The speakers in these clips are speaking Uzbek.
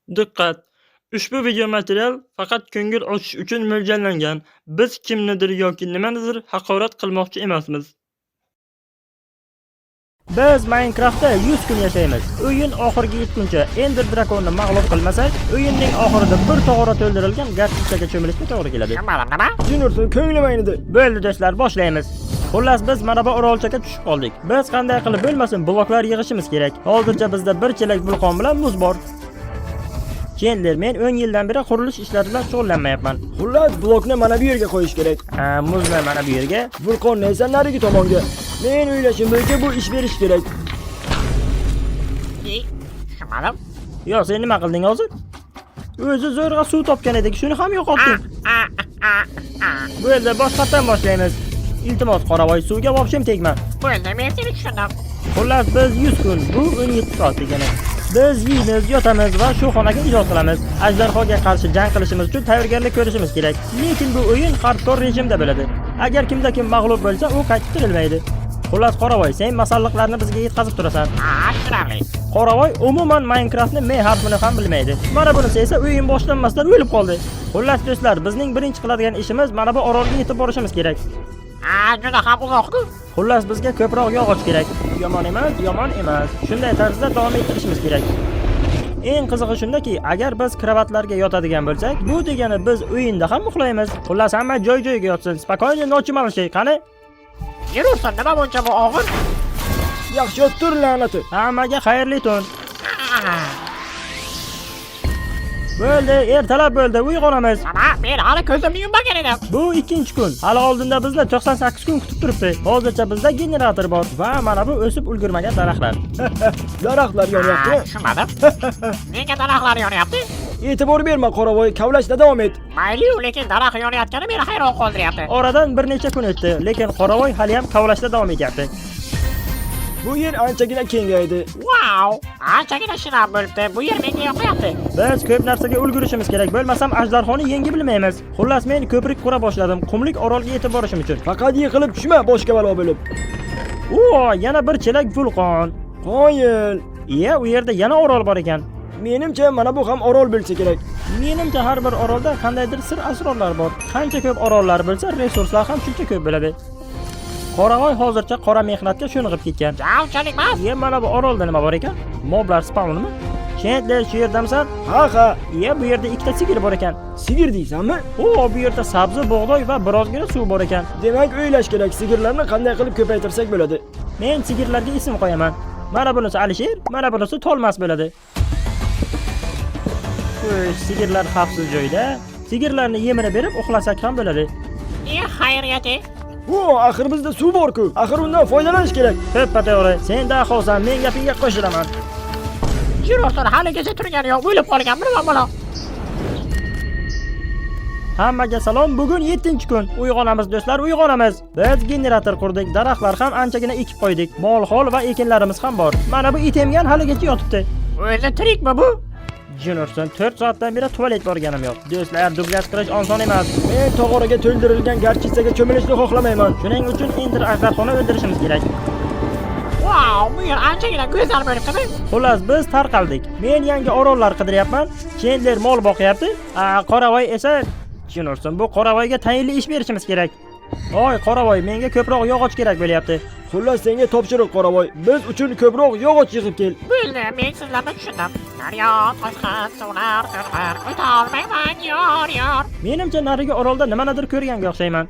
Diqqat! Ushbu video material faqat ko'ngil ochish uchun mo'ljallangan. Biz kimnidir yoki nimanidir haqorat qilmoqchi emasmiz. Biz Minecraftda 100 kun yashaymiz. O'yin oxiriga yetguncha Ender Drakonni mag'lub qilmasak, o'yinning oxirida bir tog'ora to'ldirilgan garchichaga cho'milishga to'g'ri keladi. Nima? Juniorson ko'nglim aynidi. Bo'ldi do'stlar, boshlaymiz. Xullas biz mana bu orolchaga tushib qoldik. Biz qanday qilib bo'lmasin bloklar yig'ishimiz kerak. Hozircha bizda bir chelak vulqon bilan muz bor. Chandler, men 10 yildan beri qurilish ishlari bilan shug'ullanmayapman. Xullas, blokni mana bu yerga qo'yish kerak. Muzni mana bu yerga. Vulqonni esa narigi tomonga. Men o'ylashim bo'yicha bu ish berish kerak. Tushunmadim. Yo, sen nima qilding hozir? O'zi zo'rg'a suv topgan edik, shuni ham yo'qotding. Bu yerda boshqatdan boshlaymiz. Iltimos, qoravoy, suvga vobshim tegma. Bo'ldi, men seni tushundim. Xullas, biz 100 kun, bu 17 soat degani. Biz yeymiz, yotamiz va shu xonaga ijod qilamiz. Ajdarhoga qarshi jang qilishimiz uchun tayyorgarlik ko'rishimiz kerak. Lekin bu o'yin hardcore rejimda bo'ladi. Agar kimda kim mag'lub bo'lsa, u qaytib tirilmaydi. Xullas, qoravoy, sen masalliqlarni bizga yetkazib turasan. Tushunarli. Qoravoy umuman Minecraftni M harfini ham bilmaydi. Mana bunisi esa o'yin boshlanmasdan o'lib qoldi. Xullas do'stlar, bizning birinchi qiladigan ishimiz mana bu orolga yetib borishimiz kerak. Juda ham uzoq-ku. Xullas bizga ko'proq yog'och kerak. Yomon emas. Shunday tarzda davom ettirishimiz kerak. Eng qizig'i shundaki, agar biz kravatlarga yotadigan bo'lsak, bu degani biz o'yinda ham uxlaymiz. Xullas hamma joy-joyiga yotsin. Spokojniy nochi malshay, qani? Yurursan, nima buncha bu og'ir? Yaxshi o'tir la'nati. Hammaga xayrli tun. Bo'ldi, ertalab bo'ldi, uyg'onamiz. Nima? Men hali ko'zimni yummagan edim. Bu ikkinchi kun. Hali oldinda bizni 98 kun kutib turibdi. Hozircha bizda generator bor va mana bu o'sib ulgurmagan daraxtlar. Daraxtlar yonyapti. Tushunmadim. Nega daraxtlar yonyapti? E'tibor berma, qoravoy, kavlashda davom et. Mayli, lekin daraxt yonayotgani meni hayron qoldiryapti. Oradan bir necha kun o'tdi, lekin qoravoy hali ham kavlashda davom etyapti. Bu yer anchagina kengaydi. Wow! Anchagina shinam bo'libdi. Bu yer menga yoqyapti. Biz ko'p narsaga ulgurishimiz kerak, bo'lmasam ajdarhoni yengi bilmaymiz. Xullas men ko'prik qura boshladim, qumlik orolga yetib borishim uchun. Faqat yiqilib tushma, boshqa balo bo'lib. Yana bir chelak vulqon. Qoyil. U yerda yana orol bor ekan. Menimcha mana bu ham orol bo'lsa kerak. Menimcha har bir orolda qandaydir sir asrorlar bor. Qancha ko'p orollar bo'lsa, resurslar ham shuncha ko'p bo'ladi. Qoravoy hozircha qora mehnatga sho'ng'ib ketgan. Javchalik emas. Mana bu orolda nima bor ekan? Moblar spawnimi? Chandler, shu yerdamisan? Ha. Bu yerda ikkita sigir bor ekan. Sigir deysanmi? Bu yerda sabzi, bug'doy va birozgina suv bor ekan. Demak, o'ylash kerak, sigirlarni qanday qilib ko'paytirsak bo'ladi. Men sigirlarga ism qo'yaman. Mana bunisi Alisher, mana bunisi Tolmas bo'ladi. Sigirlar xavfsiz joyda. Sigirlarni yemini berib uxlasak ham bo'ladi. Xayriyat-ey. Axir bizda suv bor-ku. Axir undan foydalanish kerak. To'ppa to'g'ri. Sen dahosan, men gapingga qo'shilaman. Yurursan, haligacha turgani yo'q, o'lib qolganmi nima bola? Hammaga salom. Bugun 7-kun. Uyg'onamiz do'stlar, uyg'onamiz. Biz generator qurdik, daraxtlar ham anchagina ekib qo'ydik. Mol-hol va ekinlarimiz ham bor. Mana bu itemgan haligacha yotibdi. O'zi tirikmi bu? Juniorson, 4 soatdan beri tualet borganim yo'q. Do'stlar, dublyaj qilish oson emas. Men tog'oraga to'ldirilgan garchichaga cho'milishni xohlamayman. Shuning uchun Ender ajdarhoni o'ldirishimiz kerak. Wow, bu yer anchagina go'zal bo'libdi. Xullas, biz tarqaldik. Men yangi orollar qidiryapman. Chandler mol boqyapti. Qoravoy esa Juniorson, bu qoravoyga tayinli ish berishimiz kerak. Voy, qoravoy, menga ko'proq yog'och kerak bo'lyapti. Xullas, senga topshiriq, qoravoy. Biz uchun ko'proq yog'och yig'ib kel. Bo'ldi, men sizlarni tushundim. Daryo, toshqin, suvlar, sirlar, o'ta olmayman, yor. Menimcha narigi orolda nimanidir ko'rganga o'xshayman.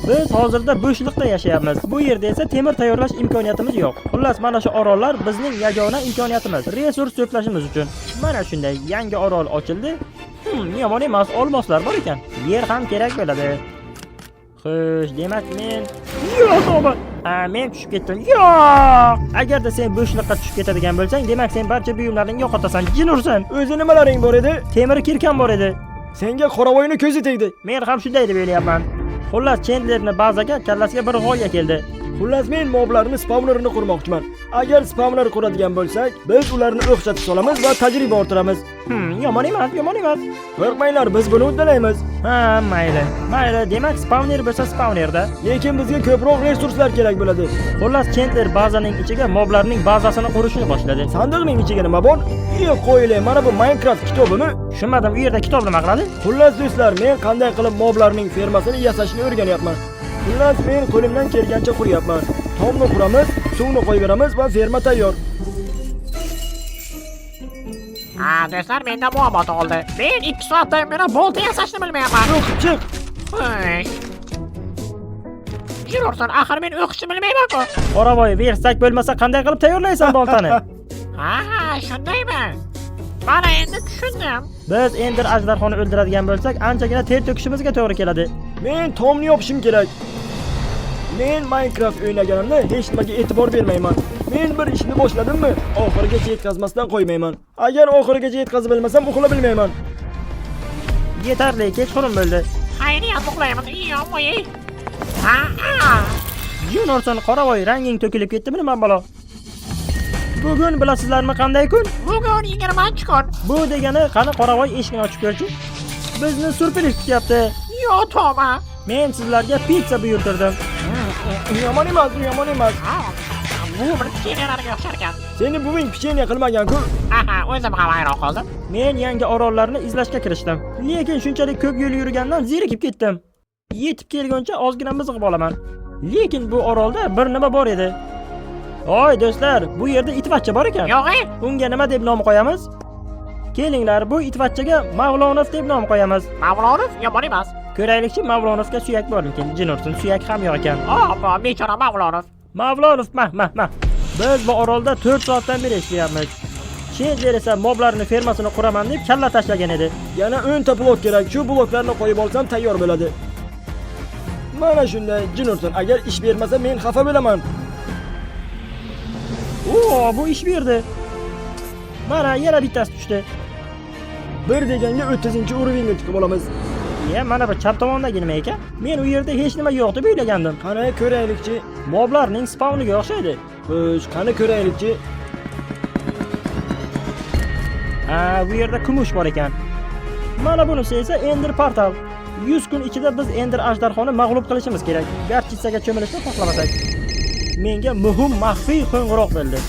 Biz hozirda bo'shliqda yashayapmiz. Bu yerda esa temir tayyorlash imkoniyatimiz yo'q. Xullas, mana shu orollar bizning yagona imkoniyatimiz. Resurs to'plashimiz uchun. Mana shunday yangi orol ochildi. Yomon emas, olmoslar bor ekan. Yer ham kerak bo'ladi. Xo'sh, demak men men tushib ketdim. Yo'q! Agarda sen bo'shliqqa tushib ketadigan bo'lsang, demak sen barcha buyumlaringni yo'qotasan. Jinursan. O'zi nimalaring bor edi? Temir kirkan bor edi. Senga qoravoyni ko'zi tegdi. Men ham shunday deb o'ylayapman. Xullas, Chandlerni bazaga kallasiga bir g'oya keldi. Xullas men moblarni spawnerini qurmoqchiman. Agar spawner quradigan bo'lsak, biz ularni o'xshatib solamiz va tajriba orttiramiz. Yomon emas, yomon emas. Qo'rqmanglar, biz buni uddalaymiz. Ha, mayli. Mayli, demak spawner bo'lsa spawnerda. Lekin bizga ko'proq resurslar kerak bo'ladi. Xullas, Chandler bazaning ichiga moblarning bazasini qurishni boshladi. Sandiqning ichiga nima bor? Qo'yile, mana bu Minecraft kitobimi? Tushunmadim, u yerda kitob nima qiladi? Xullas do'stlar, men qanday qilib moblarning fermasini yasashni o'rganyapman. Xullas, men qo'limdan kelgancha quryapman. Tomni quramiz, suvni qo'yib va ferma tayyor. Do'stlar, menda muammo tug'ildi. Men 2 soatdan beri bolta yasashni bilmayapman. Chiq. Jirursan, axir men o'qishni bilmayman-ku. Qoravoy, versak bo'lmasa qanday qilib tayyorlaysan boltani? Ha, shundaymi? Mana endi tushundim. Biz Ender ajdarxoni o'ldiradigan bo'lsak, anchagina ter to'kishimizga to'g'ri keladi. Men tomni yopishim kerak. Men Minecraft o'ynaganimda hech nimaga e'tibor bermayman. Men bir ishni boshladimmi, oxirigacha yetkazmasdan qo'ymayman. Agar oxirigacha yetkazib bilmasam, uxla bilmayman. Yetarli, kechqurun bo'ldi. Xayriyat uxlaymiz. Yo'q. Ha. Juniorson, qoravoy, ranging to'kilib ketdimi nima balo? Bugun bilasizlarmi qanday kun? Bugun 20-kun. Bu degani qani qoravoy eshikni ochib ko'rchi. Bizni surpriz kutyapti. Yo'q, to'g'ri. Men sizlarga pizza buyurtirdim. Yomon emas, yomon emas. Bu bir pichenyalarga o'xshar ekan. Seni buving pichenya qilmagan-ku. Aha, o'zim ham hayron qoldim. Men yangi orollarni izlashga kirishdim. Lekin shunchalik ko'p yo'l yurgandan zerikib ketdim. Yetib kelguncha ozgina mizg'ib olaman. Lekin bu orolda bir nima bor edi. Voy do'stlar, bu yerda itvachcha bor ekan. Yo'q. Unga nima deb nom qo'yamiz? Kelinglar, bu itvachchaga Mavlonov deb nom qo'yamiz. Mavlonov yomon emas. Ko'raylikchi, Mavlonovga suyak bormikin? Jinorsin, suyak ham yo'q ekan. Bu bechora Mavlonov. Mavlonov, Biz bu orolda 4 soatdan beri ishlayapmiz. Chandler esa moblarni fermasini quraman deb kalla tashlagan edi. Yana 10 ta blok kerak. Shu bloklarni qo'yib olsam tayyor bo'ladi. Mana shunday, Jinorson, agar ish bermasa men xafa bo'laman. Bu ish berdi. Mana yana bittasi tushdi. Bir deganga 30-urovingga chiqib olamiz. Mana bu chap tomondagi nima ekan? Men u yerda hech nima yo'q deb o'ylagandim. Qani ko'raylikchi. Moblarning spawniga o'xshaydi. Xo'sh, qani ko'raylikchi. Bu yerda kumush bor ekan. Mana bunisi esa Ender portal. 100 kun ichida biz Ender ajdarxoni mag'lub qilishimiz kerak. Garchitsaga cho'milishni xohlamasak. Menga muhim maxfiy qo'ng'iroq bo'ldi.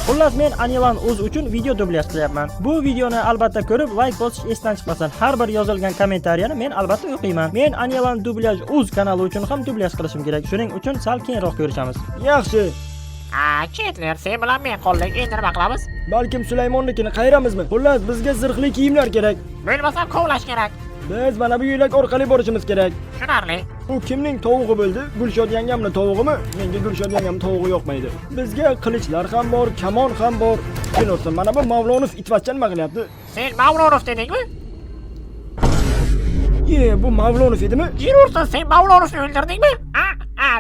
Xullas, men Anilan Uz uchun video dublyaj qilyapman. Bu videoni albatta ko'rib, like bosish esdan chiqmasin. Har bir yozilgan kommentariyani men albatta o'qiyman. Men Anilan Dublyaj Uz kanali uchun ham dublyaj qilishim kerak. Shuning uchun sal keyinroq ko'rishamiz. Yaxshi. Chandler, sen bilan men qo'llik endi nima qilamiz? Balkim Sulaymonnikini qayramizmi? Xullas, bizga zirhli kiyimlar kerak. Bo'lmasa kovlash kerak. Biz mana bu yo'lak orqali borishimiz kerak. Tushunarli. Bu kimning tovug'i bo'ldi? Gulshod yangamning tovug'imi? Menga Gulshod yangamning tovug'i yoqmaydi. Bizga qilichlar ham bor, kamon ham bor. Jinorson, mana bu Mavlonov itvachcha nima qilyapti? Sen Mavlonov dedingmi? Bu Mavlonov edimi? Jirursan, sen Mavlonovni o'ldirdingmi?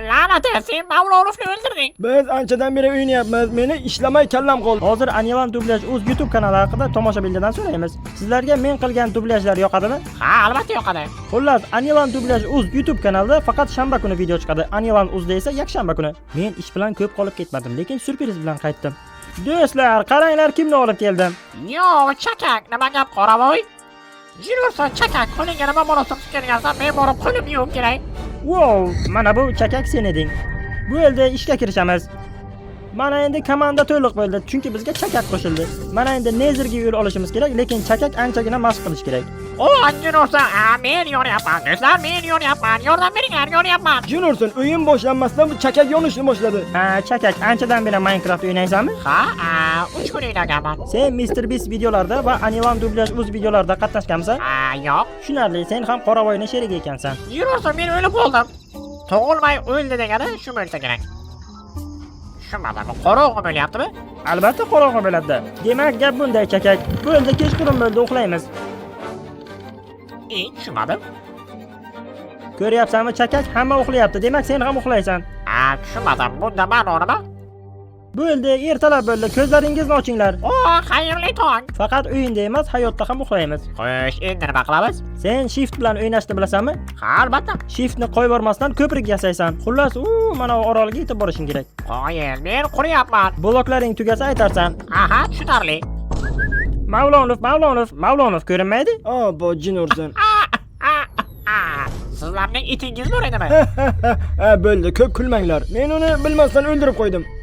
La'nat, sen Mavlonovni o'ldirding. Biz anchadan beri o'ynayapmiz. Meni ishlamay kallam qoldi. Hozir Anilan Dublyaj Uz YouTube kanali haqida tomoshabinlardan so'raymiz. Sizlarga men qilgan dublyajlar yoqadimi? Ha, albatta yoqadi. Xullas, Anilan Dublyaj Uz YouTube kanalida faqat shanba kuni video chiqadi. Anilan Uzda esa yakshanba kuni. Men ish bilan ko'p qolib ketmadim, lekin surpriz bilan qaytdim. Do'stlar, qaranglar kimni olib keldim. Chakak, nima gap qoravoy? Jirursan, Chakak, qo'lingga nima munosib kelgansan, men borib qo'limni yuvib kelay. Wow, mana bu Chakak sen eding. Bu yerda ishga kirishamiz. Mana endi komanda to'liq bo'ldi, chunki bizga Chakak qo'shildi. Mana endi Nezerga yo'l olishimiz kerak, lekin Chakak anchagina mashq qilish kerak. Jirursan, men yoryapman. Do'stlar, men yoryapman. Yordam beringlar, yoryapman. Jinorson, o'yin boshlanmasdan bu Chakak yonishni boshladi. Chakak, anchadan beri Minecraft o'ynaysanmi? Ha, 3 kun o'ynaganman. Sen Mr. Beast videolarda va Anilan Dublyaj Uz videolarida qatnashgansan? Yo'q. Tushunarli, sen ham qoravoyning sherigi ekansan. Jirursan, men o'lib qoldim. Tug'ilmay o'ldi degani shu bo'lsa kerak. Tushunmadim, qorong'i bo'lyaptimi? Albatta qorong'i bo'ladi. Demak, gap bunday Chakak. Bu endi kechqurun bo'ldi, uxlaymiz. Tushunmadim. Ko'ryapsanmi Chakak? Hamma uxlayapti. Demak, sen ham uxlaysan. Tushunmadim. Bunda ma'no nima? Bo'ldi, ertalab bo'ldi. Ko'zlaringizni ochinglar. O, xayrli tong. Faqat o'yinda emas, hayotda ham uxlaymiz. Xo'sh, endi nima qilamiz? Sen shift bilan o'ynashni bilasanmi? Ha, albatta. Shiftni qo'yib yubormasdan ko'prik yasaysan. Xullas, mana bu orolga yetib borishing kerak. Qo'yil, men quryapman. Bloklaring tugasa aytarsan. Aha, tushunarli. Mavlonov ko'rinmaydi? bo jin ursin. Sizlarning itingiz bor edimi? Bo'ldi, ko'p kulmanglar. Men uni bilmasdan o'ldirib qo'ydim.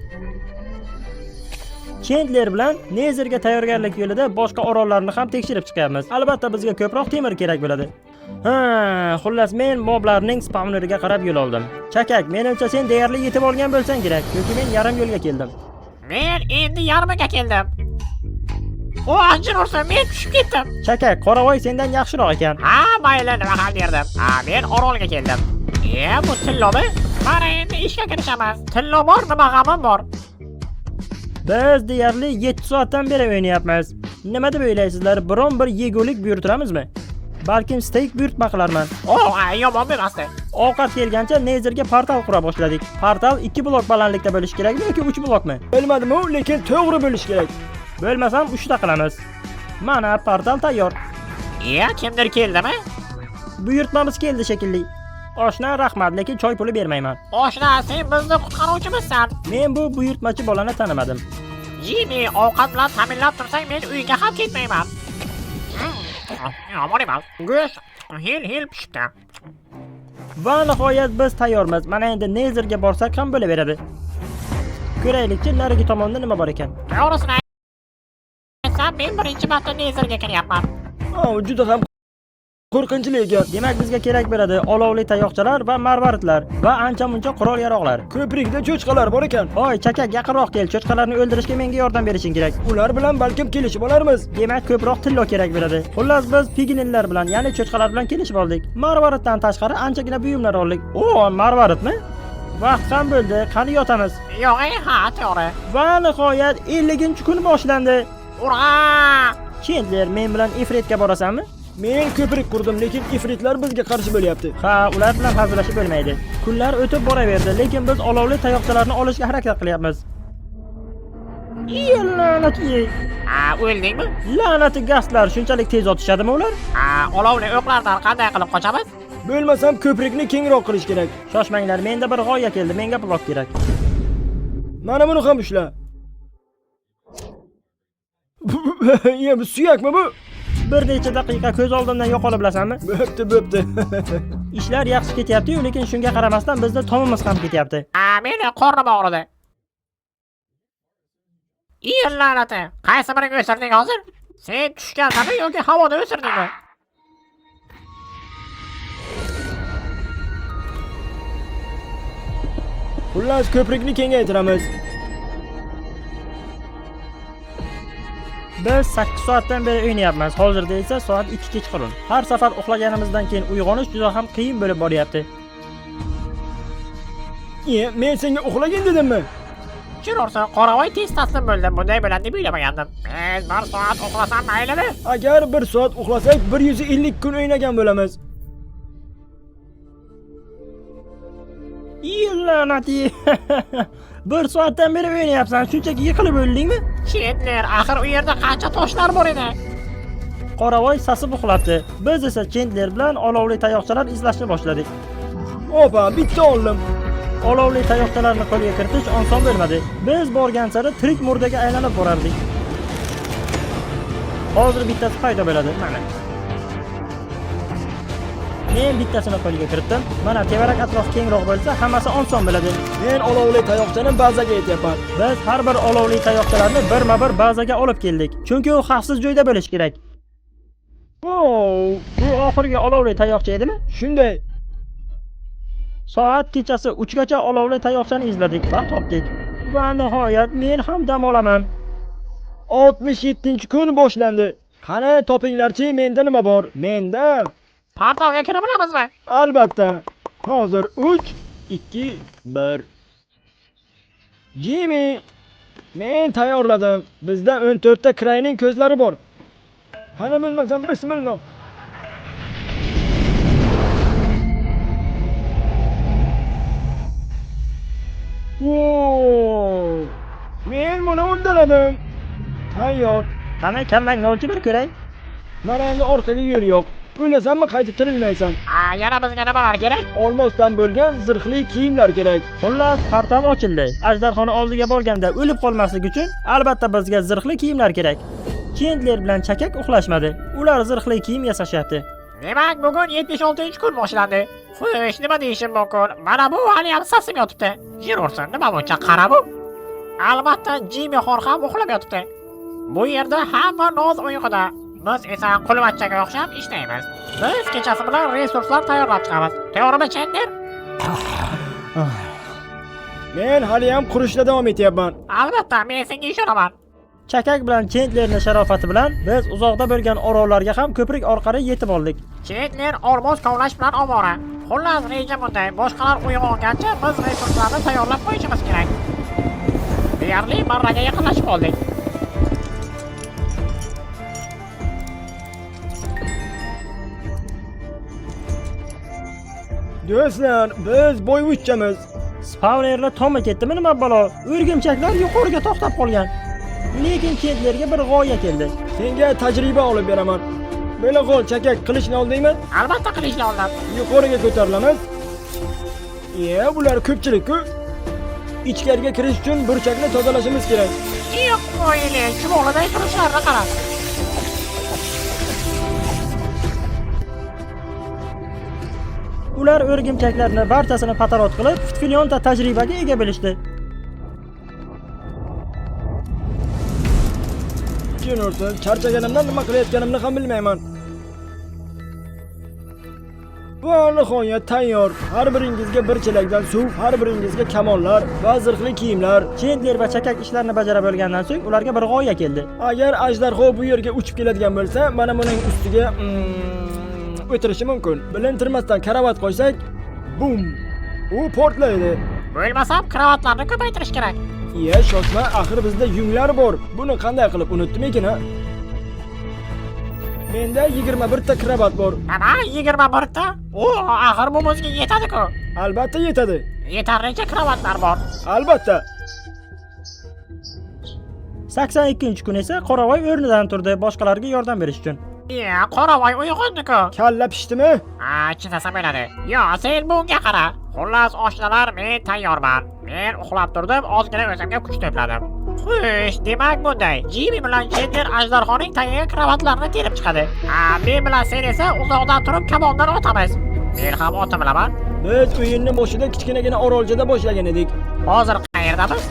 Chandler bilan Nezerga tayyorgarlik yo'lida boshqa orollarni ham tekshirib chiqyapmiz. Albatta bizga ko'proq temir kerak bo'ladi. Xullas men moblarning spawneriga qarab yo'l oldim. Chakak, menimcha sen deyarli yetib olgan bo'lsang kerak, chunki men yarim yo'lga keldim. Men endi yarmiga keldim. O, anjir ursa, men tushib ketdim. Chakak, Qoravoy sendan yaxshiroq ekan. Ha, mayli, nima qil derdim. Men orolga keldim. Bu tillomi? Mana endi ishga kirishamiz. Tillo bor, nima g'amim bor? Biz deyarli 7 soatdan beri o'ynayapmiz. Nima deb o'ylaysizlar? Biron bir yegulik buyurtiramizmi? Balkim steak buyurtma qilarman. Yomon emasdi. Ovqat kelgancha Nezerga portal qura boshladik. Portal 2 blok balandlikda bo'lishi kerakmi yoki 3 blokmi? Bilmadim-u, lekin to'g'ri bo'lish kerak. Bo'lmasam 3 ta qilamiz. Mana portal tayyor. Kimdir keldimi? Buyurtmamiz keldi shekilli. Oshna rahmat, lekin choy puli bermayman. Oshna, sen bizni qutqaruvchimizsan. Men bu buyurtmachi bolani tanimadim. Jimmy, ovqat bilan ta'minlab tursang, men uyga ham ketmayman. Yomon emas. Go'sht hil pishdi. Va nihoyat biz tayyormiz. Mana endi Nezerga borsak ham bo'laveradi. Ko'raylikchi, narigi tomonda nima bor ekan. To'g'risini aytsam, men birinchi marta Nezerga kiryapman. Juda ham qo'rqinchli ekan. Demak bizga kerak bo'ladi olovli tayoqchalar va marvaritlar va ancha-muncha qurol-yaroqlar. Ko'prikda cho'chqalar bor ekan. Voy, Chakak, yaqinroq kel. Cho'chqalarni o'ldirishga menga yordam berishing kerak. Ular bilan balkim kelishib olarmiz. Demak, ko'proq tillo kerak bo'ladi. Xullas biz piglinlar bilan, ya'ni cho'chqalar bilan kelishib oldik. Marvaritdan tashqari anchagina buyumlar oldik. Marvaritmi? Vaqt ham bo'ldi. Qani yotamiz? Yo'q, ha, to'g'ri. Va nihoyat 50-kun boshlandi. Ura! Chandler, men bilan Ifritga borasanmi? Men ko'prik qurdim, lekin ifritlar bizga qarshi bo'lyapti. Ha, ular bilan hazillashib bo'lmaydi. Kunlar o'tib boraverdi, lekin biz olovli tayoqchalarni olishga harakat qilyapmiz. La'nat yey. O'ldingmi? La'nati gastlar shunchalik tez otishadimi ular? Olovli o'qlardan qanday qilib qochamiz? Bo'lmasam ko'prikni kengroq qilish kerak. Shoshmanglar, menda bir g'oya keldi. Menga blok kerak. Mana buni ham ushla. Bu suyakmi bu? Bir necha daqiqa ko'z oldimdan yo'qolib bilasanmi? Bo'pti. Ishlar yaxshi ketyapti-yu, lekin shunga qaramasdan bizda tomimiz ham ketyapti. Meni qornim og'ridi. La'nati. Qaysi birini o'sirding hozir? Sen tushgandami yoki havoda o'sirdingmi? Xullas ko'prikni kengaytiramiz. Biz 8 soatdan beri o'ynayapmiz. Hozirda esa soat 2 kechqurun. Har safar uxlaganimizdan keyin uyg'onish juda ham qiyin bo'lib boryapti. Men senga uxlagin dedimmi? Chirorsa, Qoravoy tez taslim bo'ldi. Bunday bo'ladi deb o'ylamagandim. Men 1 soat uxlasam maylimi? Agar 1 soat uxlasak 150 kun o'ynagan bo'lamiz. La'nati. 1 soatdan beri o'ynayapsan. Shunchaki yiqilib o'ldingmi? Chandler, axir u yerda qancha toshlar bor edi. Qoravoy sasib uxlabdi. Biz esa Chandler bilan olovli tayoqchalar izlashni boshladik. Opa, bitta oldim. Olovli tayoqchalarni qo'lga kiritish oson bo'lmadi. Biz borgan sari tirik murdaga aylanib borardik. Hozir bittasi paydo bo'ladi. Mana. Men bittasini qo'lga kiritdim. Mana tevarak atrof kengroq bo'lsa, hammasi oson bo'ladi. Men olovli tayoqchani bazaga yetyapman. Biz har bir olovli tayoqchalarni birma-bir bazaga olib keldik. Chunki u xavfsiz joyda bo'lishi kerak. Bu oxirgi olovli tayoqcha edimi? Shunday. Soat kechasi 3 gacha olovli tayoqchani izladik va topdik. Va nihoyat men ham dam olaman. 67-kun boshlandi. Qani topinglarchi, menda nima bor? Menda Portalga kirib olamizmi? albatta. Hozir 3 2 1. Jimmy, men tayyorladim. Bizda 14 ta krayning ko'zlari bor. Qani bilmasam bismillah. Men buni uddaladim. Tayyor. Qani kallangni olchi bir ko'ray. Mana endi orqaga yo'l yo'q. O'ylasanmi qaytib tirilmaysan. Yana bizga nimalar kerak? Olmosdan bo'lgan zirhli kiyimlar kerak. Xullas, portal ochildi. Ajdarxona oldiga borganda o'lib qolmaslik uchun albatta bizga zirhli kiyimlar kerak. Chendler bilan Chakak uxlashmadi. Ular zirhli kiyim yasashyapti. Demak, bugun 76-kun boshlandi. Xo'sh, nima deyishim mumkin? Mana bu hali ham sasib yotibdi. Yer ursin, nima buncha qara bu? Albatta, Jimmy xor ham uxlab yotibdi. Bu yerda hamma noz uyquda. Biz esa qulvachchaga o'xshab ishlaymiz. Biz kechasi bilan resurslar tayyorlab chiqamiz. To'g'rimi, Chandler? Men hali ham qurishda davom etyapman. Albatta, men senga ishonaman. Chakak bilan Chendlerning sharofati bilan biz uzoqda bo'lgan orollarga ham ko'prik orqali yetib oldik. Chandler olmos kovlash bilan ovora. Xullas, reja bunday. Boshqalar uyg'ongancha biz resurslarni tayyorlab qo'yishimiz kerak. Deyarli marraga yaqinlashib qoldik. Do'stlar, biz bo'yvuchchamiz. Spawnerlar tomga ketdimi nima balo? O'rgimchaklar yuqoriga to'xtab qolgan. Lekin Chendlerga bir g'oya keldi. Senga tajriba olib beraman. Bela qo'l Chakak qilishni oldingmi? Albatta qilishni oldim. Yuqoriga ko'tarilamiz. Bular ko'pchilik-ku. Ichkariga kirish uchun burchakni tozalashimiz kerak. Yo'q, qo'yili, chumoliday turishlarni qara. Ular o'rgimchaklarni barchasini patarot qilib, filyonta tajribaga ega bo'lishdi. Jino'rsin, charchaganimdan nima qilayotganimni ham bilmayman. Va nihoyat tayyor. Har biringizga bir chelakdan suv, har biringizga kamonlar va zirhli kiyimlar. Chendler va Chakak ishlarni bajara bo'lgandan so'ng ularga bir g'oya keldi. Agar ajdarho bu yerga uchib keladigan bo'lsa, mana buning ustiga o'tirishi mumkin. Bilintirmasdan karavat qo'ysak, bum! U portlaydi. Bo'lmasam, kravatlarni ko'paytirish kerak. Shoshma, axir bizda yunglar bor. Buni qanday qilib unutdim ekan, ha? Menda 21 ta kravat bor. Mana 21 ta? Axir bu bizga yetadi-ku. Albatta yetadi. Yetarlicha kravatlar bor. Albatta. 82-kun esa Qoravoy o'rnidan turdi boshqalarga yordam berish uchun. Qoravoy uyg'ondi-ku. Kalla pishdimi? Chinasam bo'ladi. Sen bunga qara. Xullas, oshnalar, men tayyorman. Men uxlab turdim, ozgina o'zimga kuch to'pladim. Xo'sh, demak bunday. Jimmy bilan Chandler ajdarxoning tagiga kravatlarni terib chiqadi. Men bilan sen esa uzoqdan turib kamondan otamiz. Men ham ota bilaman. Biz o'yinni boshida kichkinagina oroljada boshlagan edik. Hozir qayerdamiz?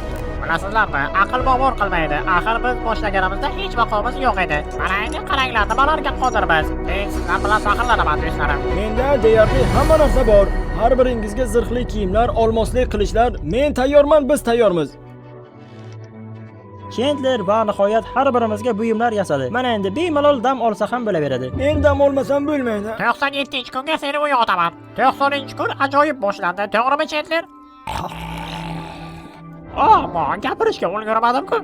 Bilasizlarmi? Aql bovar qilmaydi. Axir biz boshlaganimizda hech vaqoimiz yo'q edi. Mana endi qaranglar, nimalarga qodirmiz. Men sizlar bilan faxrlanaman do'stlarim. Menda deyarli hamma narsa bor. Har biringizga zirhli kiyimlar, olmosli qilichlar. Men tayyorman, biz tayyormiz. Chendler va nihoyat har birimizga buyumlar yasadi. Mana endi bemalol dam olsa ham bo'laveradi. Men dam olmasam bo'lmaydi. 97-kunga seni uyg'otaman. 90-kun ajoyib boshlandi. To'g'rimi, Chandler? Men gapirishga ulgurmadim-ku.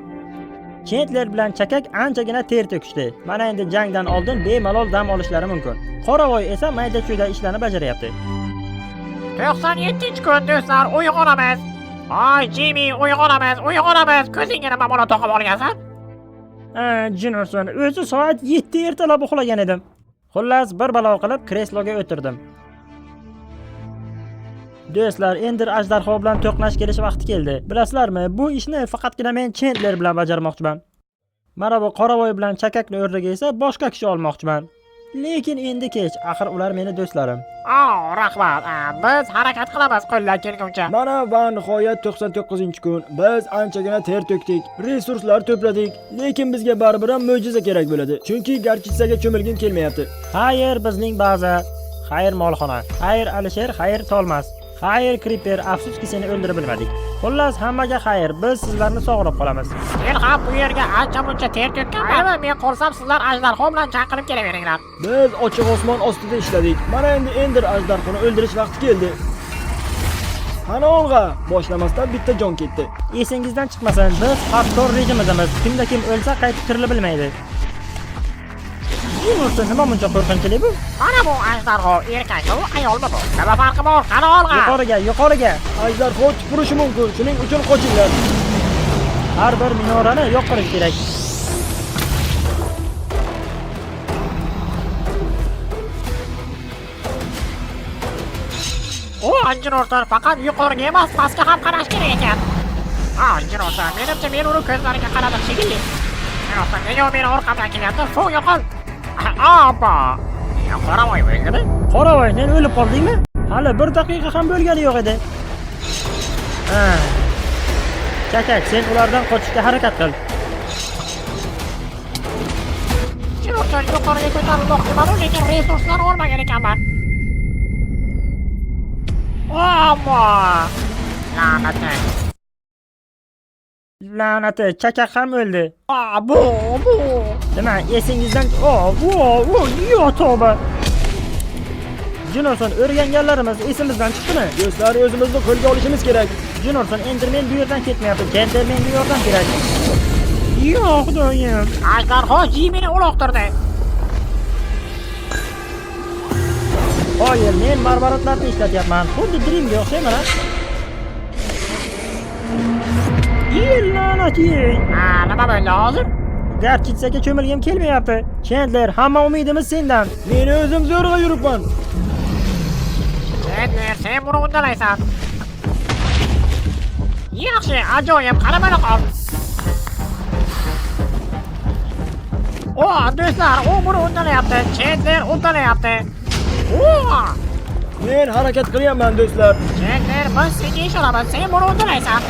Chendler bilan Chakak anchagina ter to'kishdi. Mana endi jangdan oldin bemalol dam olishlari mumkin. Qoravoy esa mayda-chuyda ishlarni bajaryapti. 97-kun do'stlar, uyg'onamiz. Jimmy, uyg'onamiz. Ko'zingga nima bola to'qib olgansan? Jino'rsin, o'zi soat 7 ertalab uxlagan edim. Xullas, bir balo qilib kresloga o'tirdim. Do'stlar, Ender ajdarho bilan to'qnash kelish vaqti keldi. Bilasizlarmi, bu ishni faqatgina men Chandler bilan bajarmoqchiman. Mana bu Qoravoy bilan Chakakni o'rniga esa boshqa kishi olmoqchiman. Lekin endi kech, axir ular meni do'stlarim. Rahmat. Biz harakat qilamiz qo'ldan kelguncha. Mana va nihoyat 99-kun. Biz anchagina ter to'kdik, resurslar to'pladik, lekin bizga baribir ham mo'jiza kerak bo'ladi. Chunki garchitsaga cho'milgim kelmayapti. Xayr bizning baza, xayr molxona, xayr Alisher, xayr Tolmas. Xayr Creeper, afsuski seni o'ldirib bilmadik. Xullas, hammaga xayr, biz sizlarni sog'inib qolamiz. Men ham bu yerga ancha-muncha ter to'kkanman. Men qolsam sizlar ajdarho bilan jang qilib kelaveringlar. Biz ochiq osmon ostida ishladik. Mana endi Ender ajdarhoni o'ldirish vaqti keldi. Qani olg'a, boshlamasdan bitta jon ketdi. Esingizdan chiqmasin, biz hardkor rejimidamiz. Kimda kim o'lsa qaytib tirilib bilmaydi. Jino'rsin, nima buncha qo'rqinchli bu? Mana bu ajdarho, erkakmi bu, ayolmi bu? Nima farqi bor? Qani olg'a. Yuqoriga. Ajdarho tupurishi mumkin, shuning uchun qochinglar. Har bir minorani yo'q qilish kerak. O Jino'rsan faqat yuqoriga emas, pastga ham qarash kerak ekan. Jino'rsan, menimcha men uni ko'zlariga qaradim shekilli. Jino'rsan, nega u meni orqamdan kelyapti? Fu, yo'qol. Abba. Qoravoy o'ldimi? Qoravoy, sen o'lib qoldingmi? Hali 1 daqiqa ham bo'lgani yo'q edi. Ha. Chakak, sen ulardan qochishga harakat qil. Jino'rsan yuqoriga ko'tarilmoqchiman, lekin resurslarni olmagan ekanman. Ammo la'nati. La'nati, chakak ham o'ldi. Bu. Nima, esingizdan yo tavba. Jinoson, o'rganganlarimiz esimizdan chiqdimi? Do'stlar, o'zimizni qo'lga olishimiz kerak. Jinoson, Enderman bu yerdan ketmayapti. Enderman bu yerdan kerak. Yo'q, do'yim. Ajdarho Jimini uloqtirdi. Qoyil, men marvaratlarni ishlatyapman. Xuddi Dreamga o'xshayman. La'nat yey. Nima bo'ldi hozir? Garchitsaga cho'milgim kelmayapti. Chandler, hamma umidimiz sendan. Men o'zim zo'rg'a yuribman. Chandler, sen buni uddalaysan. Yaxshi, ajoyib, qaramana qol. Do'stlar, u buni uddalayapti. Chandler uddalayapti. Men harakat qilyapman, do'stlar. Chandler, biz senga ishonamiz. Sen buni uddalaysan.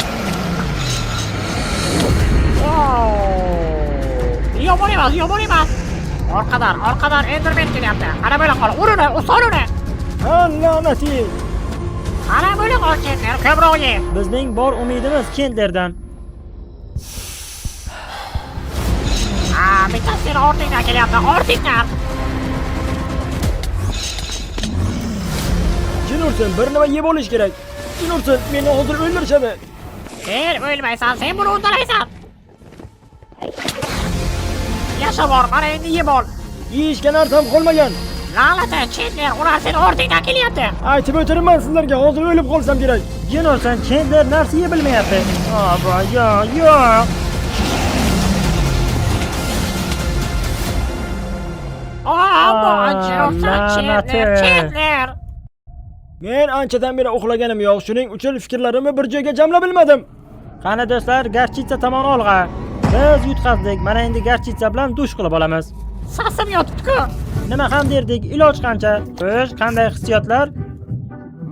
Yomon emas. Orqadan Enderman kelyapti. Qara bo'la qol. Uruni, usol uni. Ha, la'nat yey. Qara bo'la qol, Chandler, ko'proq ye. Bizning bor umidimiz Chandlerdan. Bittasi ortingdan kelyapti. Ortingdan. Jino'rsan, bir nima yeb olish kerak. Jino'rsan, meni hozir o'ldirishadi. Sen o'lmaysan, sen buni uddalaysan. Yasha bor, mana endi yeb ol. Yeyishga narsam qolmagan. La'nati, Chandler, ular seni ortingdan kelyapti. Aytib o'tiraman sizlarga, hozir o'lib qolsam kerak. Jinoson, Chandler narsa yeb bilmayapti. Yo'q. Chandler. Men anchadan beri uxlaganim yo'q. Shuning uchun fikrlarimni bir joyga jamlab bilmadim. Qani do'stlar, Garchitsa tomon olg'a. Biz yutqazdik. Mana endi Garchitsa bilan dush qilib olamiz. Sasim yotibdi-ku. Nima ham derdik, iloj qancha? Xo'sh, qanday hissiyotlar?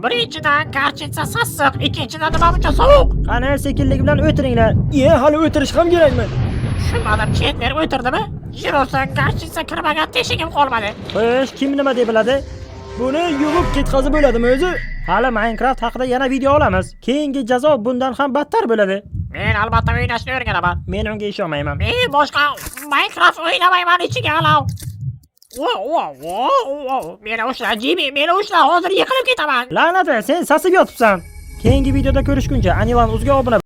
Birinchidan Garchitsa sassiq, ikkinchidan nima buncha sovuq. Qani sekinlik bilan o'tiringlar. Hali o'tirish ham kerakmi? Tushunmadim, Chandler o'tirdimi? Jino'rsan, Garchitsa kirmagan teshigim qolmadi. Xo'sh, kim nima deb biladi? Buni yuvib ketkazib bo'ladimi o'zi? Hali Minecraft haqida yana video olamiz. Keyingi jazo bundan ham battar bo'ladi. Men albatta o'ynashni o'rganaman. Men unga ishonmayman. Men boshqa Minecraft o'ynamayman ichiga alav. Meni ushla, Jimmy, meni ushla, hozir yiqilib ketaman. La'nat, sen sasib yotibsan. Keyingi videoda ko'rishguncha Anilan o'ziga obuna